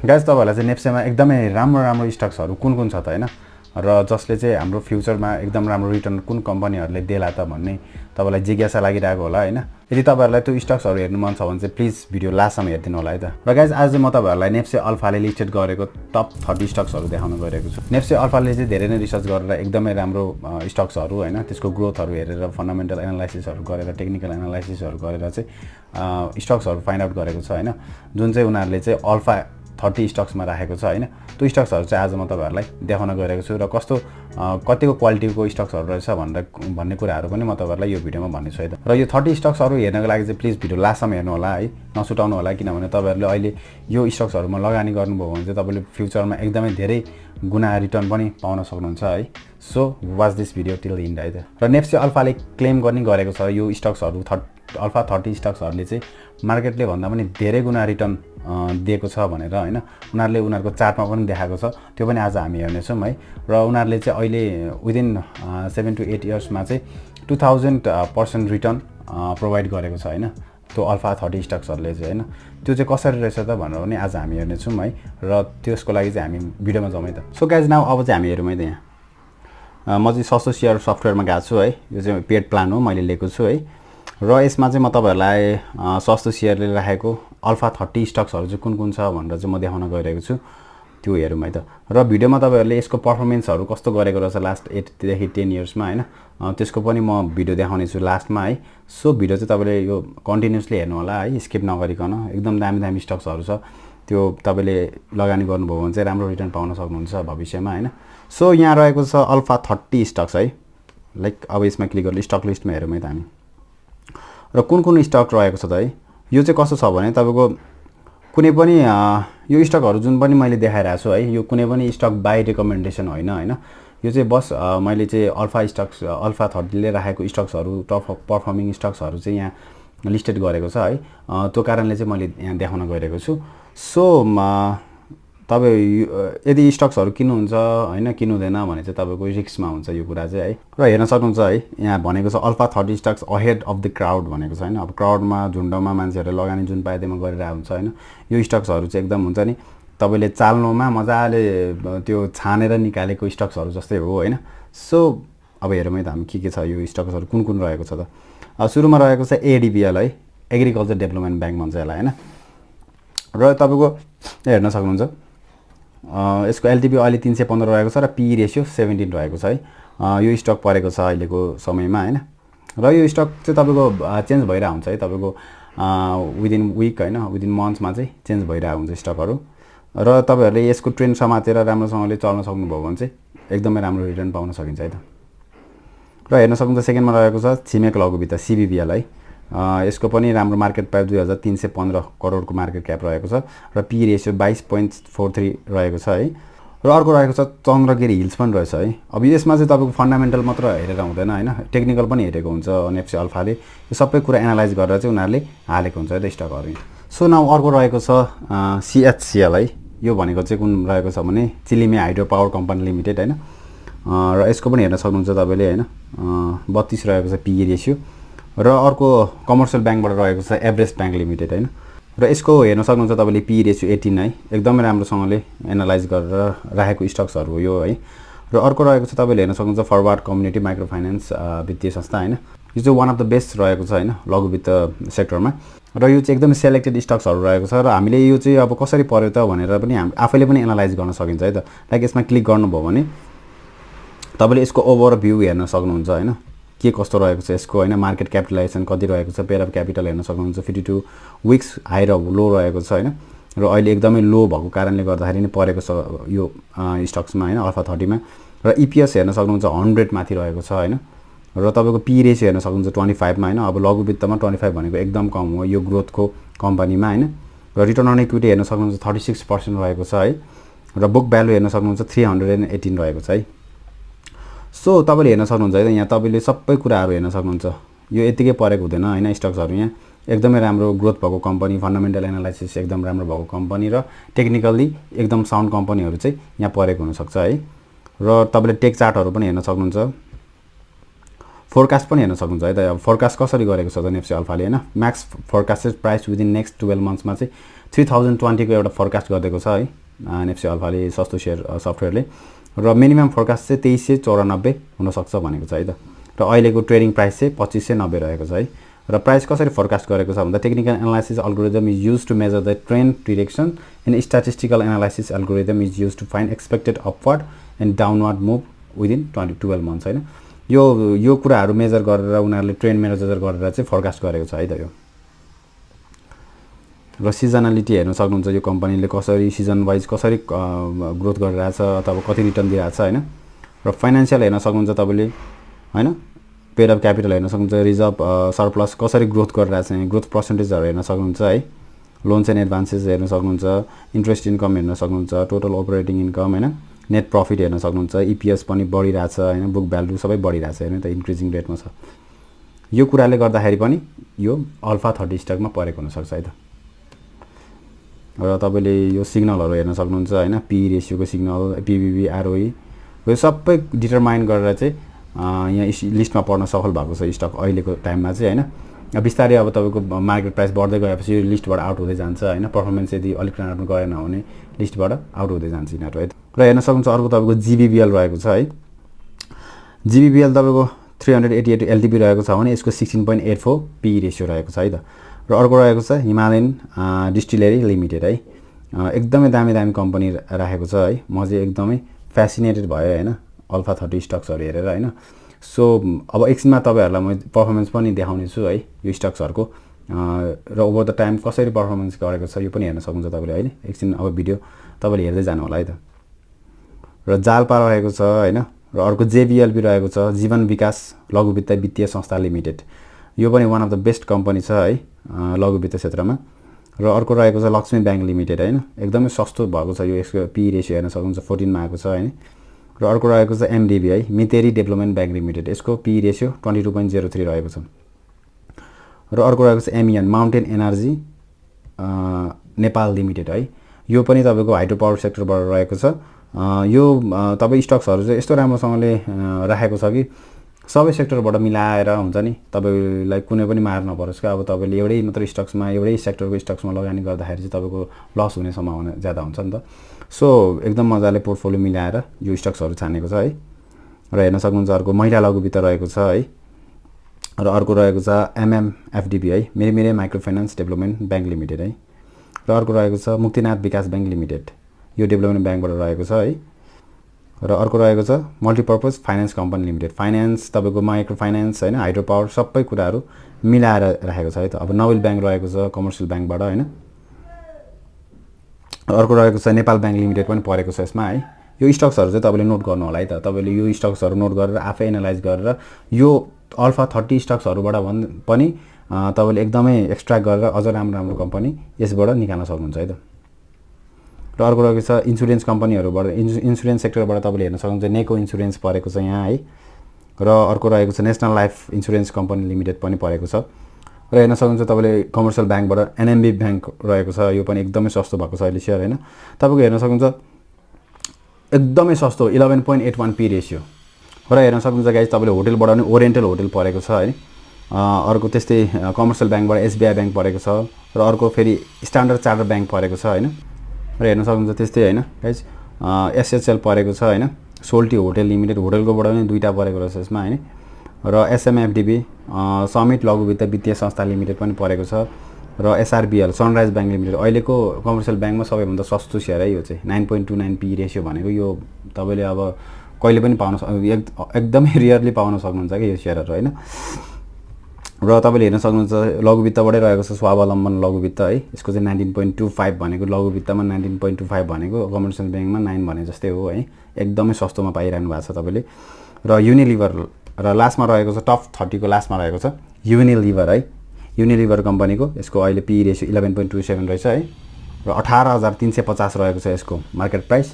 Guys तपाईहरुलाई चाहिँ नेप्सेमा एकदमै राम्रो स्टक्सहरु कुन छ त हैन र जसले चाहिँ हाम्रो फ्युचरमा एकदम राम्रो रिटर्न कुन कम्पनीहरुले देला त भन्ने तपाईलाई जिज्ञासा लागिरहेको होला हैन यदि तपाईहरुलाई त्यो स्टक्सहरु हेर्नु मन छ भने चाहिँ प्लिज भिडियो लास्टसम्म हेर्दिनु होला है त र गाइस आज म तपाईहरुलाई नेप्से अल्फाले लिस्टेड गरेको टप 30 स्टक्सहरु देखाउन गइरहेको छु नेप्से अल्फाले चाहिँ धेरै नै रिसर्च गरेर एकदमै राम्रो स्टक्सहरु हैन त्यसको ग्रोथहरु हेरेर फन्डामेन्टल एनालाइसिसहरु गरेर टेक्निकल एनालाइसिसहरु गरेर चाहिँ स्टक्सहरु फाइन्ड आउट गरेको छ हैन जुन चाहिँ उनीहरुले चाहिँ अल्फा 30 स्टक्समा राखेको छ हैन त्यो स्टक्सहरु चाहिँ आज म तपाईहरुलाई देखाउन गइरहेको छु र कस्तो कतिको क्वालिटीको स्टक्सहरु रहेछ भन्ने कुराहरु पनि म तपाईहरुलाई यो भिडियोमा भन्ने छु है त र यो 30 स्टक्सहरु हेर्नको लागि चाहिँ प्लिज भिडियो लास्टसम्म हेर्नु होला है नसुटाउनु होला किनभने तपाईहरुले अहिले यो स्टक्सहरुमा लगानी गर्नुभयो भने चाहिँ तपाईले फ्युचरमा एकदमै धेरै गुना रिटर्न पनि पाउन सक्नुहुन्छ है so watch this video till the and है त र नेप्से अल्फाले क्लेम गर्ने गरेको छ यो स्टक्सहरु अल्फा 30 स्टक्सहरुले चाहिँ मार्केटले भन्दा पनि धेरै गुना रिटर्न दिएको छ भनेर हैन उनीहरुले उनीहरुको चार्टमा पनि देखाएको छ त्यो पनि आज हामी हेर्ने छौं है र उनीहरुले चाहिँ अहिले विदिन 7 to 8 इयर्समा चाहिँ 2000% रिटर्न प्रोवाइड गरेको छ हैन त्यो अल्फा 30 स्टक्सहरुले चाहिँ हैन त्यो चाहिँ कसरी रहेछ त भनेर पनि आज हामी हेर्ने छौं है र त्यसको लागि चाहिँ हामी भिडियोमा जाउँ है त सो गाइज नाउ अब चाहिँ हामी हेरौँ है त यहाँ म चाहिँ सस्तोसियर सफ्टवेयरमा गएको छु है यो चाहिँ पेड प्लान हो मैले लिएको छु है र यसमा चाहिँ म तपाईहरुलाई सस्तोसियरले राखेको अल्फा 30 स्टक्सहरु चाहिँ कुन छ भनेर चाहिँ म देखाउन गइरहेको छु त्यो हेरौँ है त र भिडियोमा तपाईहरुले यसको परफर्मेन्सहरु कस्तो गरेको रहेछ लास्ट 8 देखि 10 इयर्समा हैन त्यसको पनि म भिडियो देखाउने छु लास्टमा है सो भिडियो चाहिँ तपाईले यो कन्टिन्युअसली हेर्नु होला है स्किप नगरिकन एकदम दामी स्टक्सहरु छ त्यो तपाईले लगानी गर्नुभयो भने चाहिँ राम्रो रिटर्न पाउन सक्नुहुन्छ भविष्यमा हैन सो यहाँ रहेको छ अल्फा 30 स्टक्स है लाइक अब यसमा क्लिक गरेर स्टक लिस्टमा हेरौँ है त हामी र कुन स्टक रहेको छ त है यो चाहिँ कस्तो छ भने तपाईको कुनै पनि यो स्टकहरु जुन पनि मैले देखाइरहेको छु है यो कुनै पनि स्टक बाइ रेकमेन्डेसन होइन हैन यो चाहिँ बस मैले चाहिँ अल्फा 30 ले राखेको स्टक्सहरु टप परफर्मिङ स्टक्सहरु चाहिँ यहाँ लिस्टेड गरेको छ है त्यो कारणले चाहिँ मैले यहाँ देखाउन गइरहेको छु सो तपाई यदि स्टक्सहरु किन्नुहुन्छ हैन किन्नुहुँदैन भने चाहिँ तपाईको रिस्कमा हुन्छ यो कुरा चाहिँ है र हेर्न सक्नुहुन्छ है यहाँ भनेको छ alpha 30 stocks ahead of the crowd भनेको छ हैन अब क्राउडमा झुण्डमा मान्छेहरुले लगानी जुन पाए त्यसमा गरिरहेको हुन्छ हैन यो स्टक्सहरु चाहिँ एकदम हुन्छ नि तपाईले चाल्नुमा मजाले त्यो छानेर निकालेको स्टक्सहरु जस्तै हो हैन सो अब हेरौँ है त हामी के छ यो स्टक्सहरु कुन रहेको छ त सुरुमा रहेको छ एडीबीएल है एग्रिकल्चर डेभलपमेन्ट बैंक भन्छ यसलाई हैन र तपाईको हेर्न सक्नुहुन्छ यसको एलटीपी अहिले 315 रहेको छ र पी रेशियो 17 रहेको छ है यो स्टक परेको छ अहिलेको समयमा हैन र यो स्टक चाहिँ तपाईको चेन्ज भइरा हुन्छ है तपाईको विदिन वीक हैन विदिन मन्थ्समा चाहिँ चेन्ज भइरा हुन्छ स्टकहरु र तपाईहरुले यसको ट्रेन्ड समातेर राम्रोसँगले चल्न सक्नुभयो भने चाहिँ एकदमै राम्रो रिटर्न पाउन सकिन्छ है त र हेर्न सक्नुहुन्छ सेकेन्डमा रहेको छ छिमेक लघु वित्त सीबीबीएल है यसको पनि राम्रो मार्केट प्राइस 2315 करोडको मार्केट क्याप रहेको छ र पी रेशियो 22.43 रहेको छ है र अर्को रहेको छ चन्द्रगिरी हिल्स पनि रहेछ है अब यसमा चाहिँ तपाईको फन्डामेन्टल मात्र हेरेर हुँदैन हैन टेक्निकल पनि हेरेको हुन्छ नेप्से अल्फाले यो सबै कुरा एनालाइज गरेर चाहिँ उनीहरुले हालेको हुन्छ है त स्टकहरु सो नाउ अर्को रहेको छ सीएचसीएल है यो भनेको चाहिँ कुन रहेको छ भने Chilime hydro power company limited हैन र यसको पनि हेर्न सक्नुहुन्छ तपाईले हैन 32 रहेको छ पी रेशियो र अर्को कमर्शियल बैंकबाट रहेको छ एभरेस्ट बैंक लिमिटेड हैन र यसको हेर्न सक्नुहुन्छ तपाईले पी रेशियो 18 है एकदमै राम्रोसँगले एनालाइज गरेर राखेको स्टक्सहरु हो यो है र अर्को रहेको छ तपाईले हेर्न सक्नुहुन्छ फरवर्ड कम्युनिटी माइक्रो फाइनान्स वित्तीय संस्था हैन यो चाहिँ वान अफ द बेस्ट रहेको छ हैन लघु वित्त सेक्टरमा र यो चाहिँ एकदमै सिलेक्टेड स्टक्सहरु रहेको छ र हामीले यो चाहिँ अब कसरी पर्यो त भनेर पनि हामी आफैले पनि एनालाइज गर्न सकिन्छ है त लाइक यसमा क्लिक गर्नुभयो भने तपाईले यसको ओभरभ्यू हेर्न सक्नुहुन्छ हैन के कस्तो रहेको छ यसको हैन मार्केट क्यापिटलाइजेसन कति रहेको छ पेयर अफ क्यापिटल हेर्न सक्नुहुन्छ 52 वीक्स हाई र लो रहेको छ हैन र अहिले एकदमै लो भएको कारणले गर्दाखेरि नि परेको छ यो स्टक्समा हैन अल्फा 30 मा र ईपीएस हेर्न सक्नुहुन्छ 100 माथि रहेको छ हैन र तपाईको पी रेशियो हेर्न सक्नुहुन्छ 25 मा हैन अब लघु वित्तमा 25 भनेको एकदम कम हो यो ग्रोथको कम्पनीमा हैन र रिटर्न अन इक्विटी हेर्न सक्नुहुन्छ 36% रहेको छ है र बुक भ्यालु हेर्न सक्नुहुन्छ 318 रहेको छ है सो तपाईले हेर्न सक्नुहुन्छ है यहाँ तपाईले सबै कुराहरु हेर्न सक्नुहुन्छ यो यतिकै परेको हुँदैन हैन स्टक्सहरु यहाँ एकदमै राम्रो ग्रोथ भएको कम्पनी फन्डामेन्टल एनालाइसिस एकदम राम्रो भएको कम्पनी र टेक्निकली एकदम साउन्ड कम्पनीहरु चाहिँ यहाँ परेको हुन सक्छ है र तपाईले टेक चार्टहरु पनि हेर्न सक्नुहुन्छ फोरकास्ट पनि हेर्न सक्नुहुन्छ है त। अब फोरकास्ट कसरी गरेको छ त नेप्से अल्फाले हैन, Max forecasted price within next 12 मन्थ्समा चाहिँ 3020 को एउटा फोरकास्ट गरिदिएको छ है नेप्से अल्फाले सस्तोसेयर सफ्टवेयरले, र मिनिमम फोरकास्ट चाहिँ 2394 हुन सक्छ भनेको छ है त। र अहिलेको ट्रेडिङ प्राइस चाहिँ 2590 रहेको छ है। र प्राइस कसरी फोरकास्ट गरेको छ भन्दा technical analysis algorithm is used to measure the trend direction and statistical analysis algorithm is used to find expected upward and downward move within 12 months हैन। यो कुराहरू मेजर गरेर उनीहरूले ट्रेन्ड मेजर गरेर चाहिँ फोरकास्ट गरेको छ है त यो। र सिजनालिटी हेर्न सक्नुहुन्छ यो कम्पनीले कसरी सिजन वाइज कसरी ग्रोथ गरिरहेछ अथवा कति रिटर्न दिइरहेछ हैन। र फाइनान्शियल हेर्न सक्नुहुन्छ तपाईले हैन, पेड अफ क्यापिटल हेर्न सक्नुहुन्छ, रिजर्भ सरप्लस कसरी ग्रोथ गरिरहेछ, ग्रोथ पर्सेन्टेजहरू हेर्न सक्नुहुन्छ है, लोन्स एन्ड एडभान्सेस हेर्न सक्नुहुन्छ, इन्ट्रेस्ट इन्कम हेर्न सक्नुहुन्छ, टोटल अपरेटिङ इन्कम हैन, नेट प्रफिट हेर्न सक्नुहुन्छ, इपीएस पनि बढिरहेछ हैन, बुक भ्यालु सबै बढिरहेछ हैन त, इन्क्रिजिङ रेटमा छ। यो कुराले गर्दाखेरि पनि यो अल्फा 30 स्टकमा परेको हुन सक्छ है त। र तपाईले यो सिग्नलहरू हेर्न सक्नुहुन्छ हैन, पी रेशियोको सिग्नल, पीबीबी, आरओई यो सबै डिटरमाइन गरेर चाहिँ यहाँ लिस्टमा पर्न सफल भएको छ स्टक अहिलेको टाइममा चाहिँ हैन। बिस्तारै अब तपाईको मार्केट प्राइस बढ्दै गएपछि यो लिस्टबाट आउट हुँदै जान्छ हैन, परफर्मेन्स यदि अलिक राम्रो गरेन भने लिस्टबाट आउट हुँदै जान्छ यिनीहरू है। र हेर्न सक्नुहुन्छ अर्को तपाईको जीबीबीएल रहेको छ है। जीबीबीएल तपाईको 388 एलटीपी रहेको छ भने यसको 16.84 पी रेशियो रहेको छ है त। र अर्को रहेको छ हिमालयन डिस्टिलरी लिमिटेड है, एकदमै दामी कम्पनी राखेको छ है। म चाहिँ एकदमै फ्यासिनेटेड भयो हैन अल्फा 30 स्टक्सहरू हेरेर हैन। सो अब एकछिनमा तपाईहरुलाई म परफर्मेन्स पनि देखाउने छु है यो स्टक्सहरुको, र ओभर द टाइम कसरी परफर्मेन्स गरेको छ यो पनि हेर्न सक्नुहुन्छ तपाईले हैन। एकछिन अब भिडियो तपाईले हेर्दै जानु होला है त। र जालपा रहेको छ हैन, र अर्को जेबीएलबी रहेको छ, जीवन विकास लघु वित्त वित्तीय संस्था लिमिटेड, यो पनि one of the best company छ है लघु वित्त क्षेत्रमा। र अर्को रहेको छ लक्ष्मी बैंक लिमिटेड हैन, एकदमै सस्तो भएको छ यो, यसको पी रेशियो हेर्न सक्नुहुन्छ 14 मा आएको छ हैन। र अर्को रहेको छ एमडीबी है, मितेरी डेभलपमेन्ट बैंक लिमिटेड, यसको पी रेशियो 22.03 रहेको छ। र अर्को रहेको छ एमियन माउन्टेन एनर्जी नेपाल लिमिटेड है, यो पनि तपाईको हाइड्रो पावर सेक्टरबाट रहेको छ। यो तपाई स्टक्सहरु चाहिँ यस्तो राम्रोसँगले राखेको छ कि सबै सेक्टरबाट मिलाएर हुन्छ नि, तपाईलाई कुनै पनि मार नपरोस् का। अब तपाईले एउटै मात्र स्टक्समा एउटै सेक्टरको स्टक्समा लगानी गर्दाखेरि चाहिँ तपाईको लस हुने सम्भावना ज्यादा हुन्छ नि त। सो एकदम मजाले पोर्टफोलियो मिलाएर यो स्टक्सहरु छानेको छ है। र हेर्न सक्नुहुन्छ अर्को महिला लघु वित्त रहेको छ है। र अर्को रहेको छ एमएमएफडीबी है, Mero micro finance development bank limited है। र अर्को रहेको छ मुक्तिनाथ विकास बैंक लिमिटेड, यो डेभलपमेन्ट बैंकबाट रहेको छ है। र अर्को रहेको छ multipurpose finance company limited, finance तपाईको माइक्रो फाइनान्स हैन, हाइड्रो पावर सबै कुराहरू मिलाएर राखेको छ है त। अब नोबेल बैंक रहेको छ कमर्सियल बैंकबाट हैन। अर्को रहेको छ नेपाल बैंक लिमिटेड पनि परेको छ यसमा है। यो स्टक्सहरु चाहिँ तपाईले नोट गर्नु होला है त। तपाईले यो स्टक्सहरु नोट गरेर आफै एनालाइज गरेर यो अल्फा 30 स्टक्सहरुबाट पनि तपाईले एकदमै एक्सट्र्याक्ट गरेर अझ राम्रो कम्पनी यसबाट निकाल्न सक्नुहुन्छ है त। र अर्को रहेको छ इन्स्योरेन्स कम्पनीहरुबाट, इन्स्योरेन्स सेक्टरबाट तपाईले हेर्न सक्नुहुन्छ नेको इन्स्योरेन्स परेको छ यहाँ है। र अर्को रहेको छ national life insurance company limited पनि परेको छ। र हेर्न सक्नुहुन्छ तपाईले कमर्सियल बैंकबाट एनएमबी बैंक रहेको छ, यो पनि एकदमै सस्तो भएको छ अहिले शेयर हैन। तपाईको हेर्न सक्नुहुन्छ एकदमै सस्तो 11.81 पी रेशियो। र हेर्न सक्नुहुन्छ गाइस तपाईले होटलबाट पनि ओरिएन्टल होटल परेको छ है। अर्को त्यस्तै कमर्सियल बैंकबाट एसबीआई बैंक परेको छ। र अर्को फेरि स्ट्यान्डर्ड चार्टर्ड बैंक परेको छ हैन। र हेर्न सक्नुहुन्छ त्यस्तै हैन गाइस एसएचएल परेको छ हैन, सोल्टी होटल लिमिटेड, होटलकोबाट पनि दुईटा परेको रहेछ यसमा हैन। र एसएमएफडीबी समिट लघु वित्त वित्तीय संस्था लिमिटेड पनि परेको छ। र एसआरबीएल सनराइज बैंक लिमिटेड अहिलेको कमर्सियल बैंकमा सबैभन्दा सस्तो शेयर है यो चाहिँ, 9.29 पी रेशियो भनेको यो तपाईले अब कहिले पनि पाउन एकदमै रियरली पाउन सक्नुहुन्छ के यो शेयरहरु हैन। र तपाईले हेर्न सक्नुहुन्छ लघु वित्तबाटै रहेको छ स्वावलम्बन लघु वित्त है, यसको चाहिँ 19.25 भनेको लघु वित्तमा 19.25 भनेको कमर्सियल बैंकमा 9 भने जस्तै हो है, एकदमै सस्तोमा पाइरहनु भएको छ तपाईले। र युनिलिभर र लास्टमा रहेको छ टप 30 को लास्टमा रहेको छ युनिलिभर है, युनिलिभर कम्पनीको यसको अहिले पी रेशियो 11.27 रहेछ है। र 18350 रहेको छ यसको मार्केट प्राइस,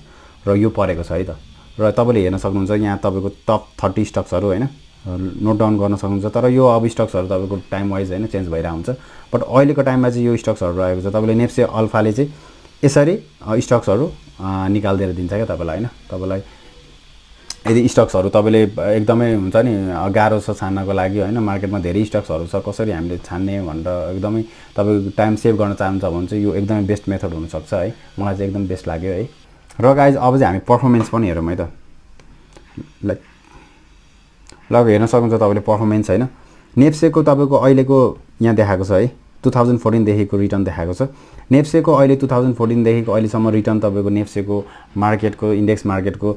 र यो परेको छ है त। र तपाईले हेर्न सक्नुहुन्छ यहाँ तपाईको टप 30 स्टक्सहरु हैन नोट डाउन गर्न सक्नुहुन्छ। तर यो अब स्टक्सहरु तपाईको टाइम वाइज हैन चेन्ज भइरा हुन्छ, बट अहिलेको टाइममा चाहिँ यो स्टक्सहरु रहेको छ। तपाईले नेप्से अल्फाले चाहिँ यसरी स्टक्सहरु निकाल्दिएर दिन्छ के तपाईलाई हैन। तपाईलाई यदि स्टक्सहरु तपाईले एकदमै हुन्छ नि गाह्रो छ छान्नको लागि हैन मार्केटमा धेरै स्टक्सहरु छ कसरी हामीले छान्ने भनेर एकदमै तपाईको टाइम सेभ गर्न चाहनुहुन्छ भने चाहिँ यो एकदमै बेस्ट मेथड हुन सक्छ है मलाई चाहिँ एकदम बेस्ट लाग्यो है र गाइज अब चाहिँ हामी परफर्मेन्स पनि हेरौँ है त ल हेर्न सक्नुहुन्छ तपाईले परफर्मेन्स हैन नेप्सेको तपाईको अहिलेको यहाँ देखाएको छ है 2014 देखिको रिटर्न देखाएको छ नेप्सेको अहिले 2014 देखिको अहिलेसम्म रिटर्न तपाईको नेप्सेको मार्केटको इन्डेक्स मार्केटको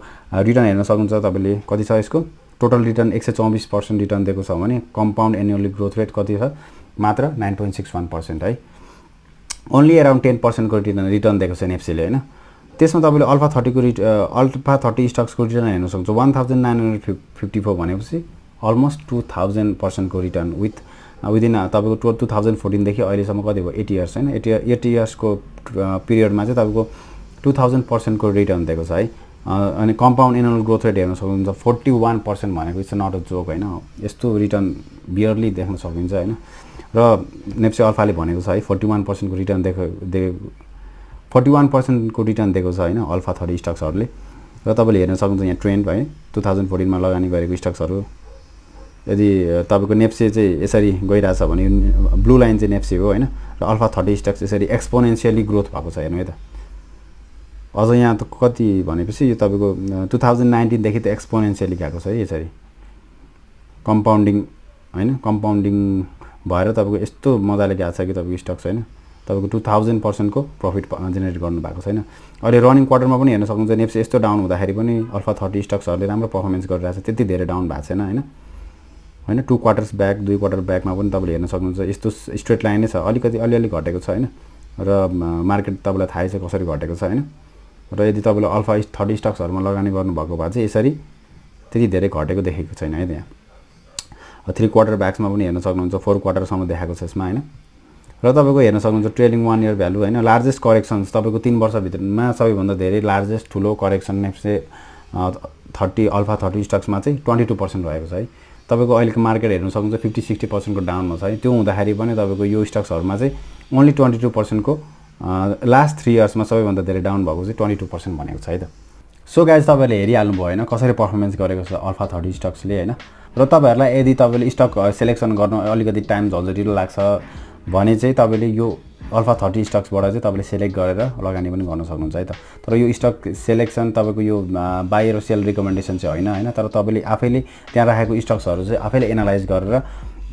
रिटर्न हेर्न सक्नुहुन्छ तपाईले कति छ यसको टोटल रिटर्न 124% रिटर्न दिएको छ भने कम्पाउन्ड एनुअली ग्रोथ रेट कति छ मात्र 9.61% है ओन्ली अराउन्ड 10% को रिटर्न दिएको छ नेप्सेले हैन त्यसमा तपाईले अल्फा 30 को अल्फा 30 स्टक्स को रिटर्न हेर्न सक्नुहुन्छ 1954 भनेपछि अलमोस्ट 2000% को रिटर्न विदिन तपाईको 2014 देखि अहिलेसम्म कति भयो 8 इयर्स हैन 8 इयर्स को पिरियडमा चाहिँ तपाईको 2000% को रिटर्न दिएको छ है अनि कम्पाउन्ड एनुअल ग्रोथ रेट हेर्न सक्नुहुन्छ 41% भनेको इट्स नट अ जोक हैन यस्तो रिटर्न बियरली देख्न सकिन्छ हैन र नेप्से अल्फाले भनेको छ है 41% को रिटर्न 41% को रिटर्न दिएको छ हैन अल्फा 30 स्टक्सहरुले र तपाईले हेर्न सक्नुहुन्छ यहाँ ट्रेन्ड है 2014 मा लगानी गरेको स्टक्सहरु यदि तपाईको नेप्से चाहिँ यसरी गइराछ भने ब्लू लाइन चाहिँ नेप्से हो हैन र अल्फा 30 स्टक्स यसरी एक्सपोनेन्शियली ग्रोथ भएको छ हेर्नु है त अझ यहाँ त कति भनेपछि यो तपाईको 2019 देखि त एक्सपोनेन्शियली गएको छ है यसरी कम्पाउन्डिङ हैन कम्पाउन्डिङ भएर तपाईको यस्तो मजाले गएको छ कि तपाईको स्टक्स हैन तपाईको 2000% को प्रफिट जेनेरेट गर्नु भएको छैन अहिले रनिङ क्वार्टरमा पनि हेर्न सक्नुहुन्छ नेप्से यस्तो डाउन हुँदाखेरि पनि अल्फा 30 स्टक्सहरुले राम्रो परफर्मेन्स गरिरहेछ त्यति धेरै डाउन भएको छैन हैन 2 क्वार्टर्स ब्याक 2 क्वार्टर ब्याकमा पनि तपाईले हेर्न सक्नुहुन्छ यस्तो स्ट्रेट लाइन नै छ अलिकति अलिअलि घटेको छ हैन र मार्केट तपाईलाई थाहै छ कसरी घटेको छ हैन र यदि तपाईले अल्फा 30 स्टक्सहरुमा लगानी गर्नु भएको भए चाहिँ यसरी त्यति धेरै घटेको देखेको छैन है त्यहाँ 3 क्वार्टर ब्याक्समा पनि हेर्न सक्नुहुन्छ 4 क्वार्टरसम्म देखाएको छ यसमा हैन र तपाईको हेर्न सक्नुहुन्छ ट्रेलिङ 1 इयर भ्यालु हैन लार्जेस्ट करेक्सन्स तपाईको 3 वर्ष भित्रमा सबैभन्दा धेरै लार्जेस्ट ठुलो करेक्सन नेप्से 30 अल्फा 30 स्टक्समा चाहिँ 22% रहेको छ है तपाईको अहिलेको मार्केट हेर्न सक्नुहुन्छ 50-60% को डाउनमा छ है त्यो हुँदाखेरि पनि तपाईको यो स्टक्सहरुमा चाहिँ ओन्ली 22% को लास्ट 3 इयर्समा सबैभन्दा धेरै डाउन भएको चाहिँ 22% भनेको छ है त सो गाइज तपाईले हेरिहाल्नु भयो हैन कसरी परफर्मेन्स गरेको छ अल्फा 30 स्टक्सले हैन र तपाईहरुलाई यदि तपाईले स्टक सिलेक्सन गर्न अलिकति टाइम झन्झटिलो लाग्छ भने चाहिँ तपाईले यो अल्फा 30 स्टक्सबाट चाहिँ तपाईले सिलेक्ट गरेर लगानी पनि गर्न सक्नुहुन्छ है त तर यो स्टक सिलेक्सन तपाईको यो बाई र सेल रिकमेन्डेसन चाहिँ हैन हैन तर तपाईले आफैले त्यहाँ राखेको स्टक्सहरु चाहिँ आफैले एनालाइज गरेर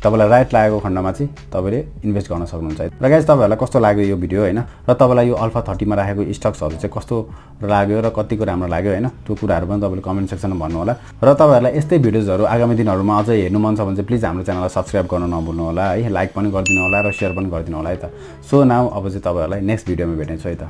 तपाईलाई राइट लागेको खण्डमा चाहिँ तपाईले इन्भेस्ट गर्न सक्नुहुन्छ है र गाइस तपाईहरुलाई कस्तो लाग्यो यो भिडियो हैन र तपाईलाई यो अल्फा 30 मा राखेको स्टक्सहरु चाहिँ कस्तो लाग्यो र कतिको राम्रो लाग्यो हैन त्यो कुराहरु पनि तपाईले कमेन्ट सेक्सनमा भन्नु होला र तपाईहरुलाई यस्तै भिडियोजहरु आगामी दिनहरुमा अझै हेर्नु मन छ भने चाहिँ प्लिज हाम्रो च्यानललाई सब्स्क्राइब गर्न नभुल्नु होला है लाइक पनि गरिदिनु होला र शेयर पनि गरिदिनु होला है त सो नाउ अब चाहिँ तपाईहरुलाई नेक्स्ट भिडियोमा भेट्नेछु है त